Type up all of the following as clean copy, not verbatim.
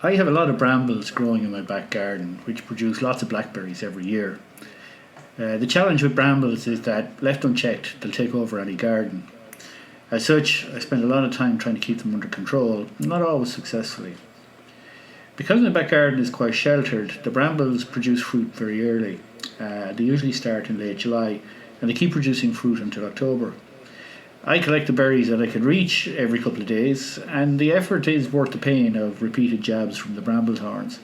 I have a lot of brambles growing in my back garden, which produce lots of blackberries every year. The challenge with brambles is that, left unchecked, they'll take over any garden. As such, I spend a lot of time trying to keep them under control, not always successfully. Because my back garden is quite sheltered, the brambles produce fruit very early. They usually start in late July, and they keep producing fruit until October. I collect the berries that I can reach every couple of days, and the effort is worth the pain of repeated jabs from the bramble thorns.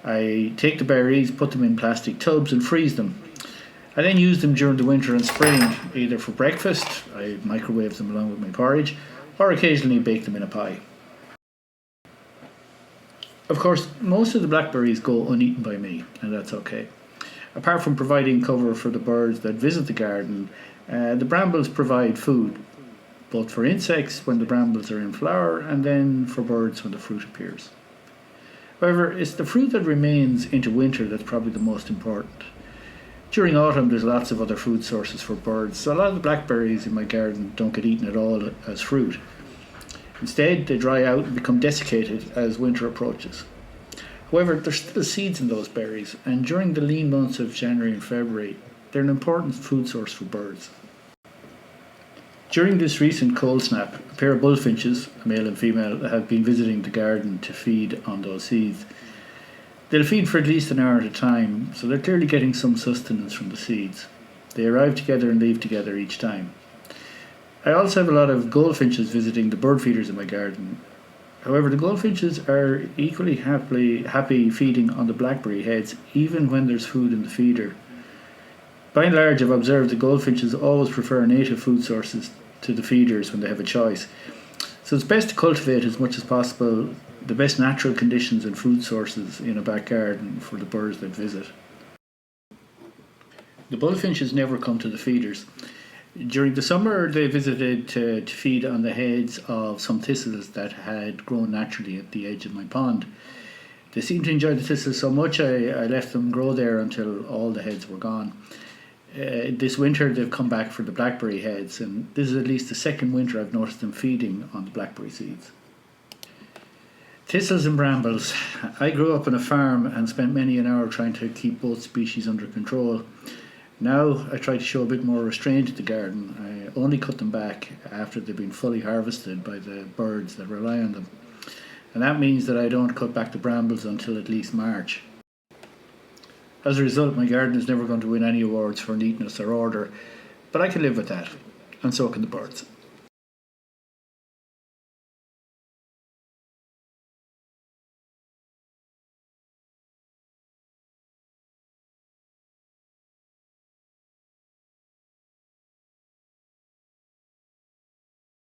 I take the berries, put them in plastic tubs and freeze them. I then use them during the winter and spring, either for breakfast, I microwave them along with my porridge, or occasionally bake them in a pie. Of course, most of the blackberries go uneaten by me, and that's okay. Apart from providing cover for the birds that visit the garden, the brambles provide food, both for insects when the brambles are in flower and then for birds when the fruit appears. However, it's the fruit that remains into winter that's probably the most important. During autumn there's lots of other food sources for birds, so a lot of the blackberries in my garden don't get eaten at all as fruit. Instead, they dry out and become desiccated as winter approaches. However, there's still seeds in those berries, and during the lean months of January and February, they're an important food source for birds. During this recent cold snap, a pair of bullfinches, a male and female, have been visiting the garden to feed on those seeds. They'll feed for at least an hour at a time, so they're clearly getting some sustenance from the seeds. They arrive together and leave together each time. I also have a lot of goldfinches visiting the bird feeders in my garden. However, the goldfinches are equally happy feeding on the blackberry heads, even when there's food in the feeder. By and large, I've observed the goldfinches always prefer native food sources to the feeders when they have a choice. So it's best to cultivate as much as possible the best natural conditions and food sources in a back garden for the birds that visit. The bullfinches never come to the feeders. During the summer, they visited to feed on the heads of some thistles that had grown naturally at the edge of my pond. They seemed to enjoy the thistles so much I left them grow there until all the heads were gone. This winter they've come back for the blackberry heads, and this is at least the second winter I've noticed them feeding on the blackberry seeds. Thistles and brambles. I grew up on a farm and spent many an hour trying to keep both species under control. Now I try to show a bit more restraint to the garden. I only cut them back after they've been fully harvested by the birds that rely on them. And that means that I don't cut back the brambles until at least March. As a result, my garden is never going to win any awards for neatness or order, but I can live with that, and so can the birds.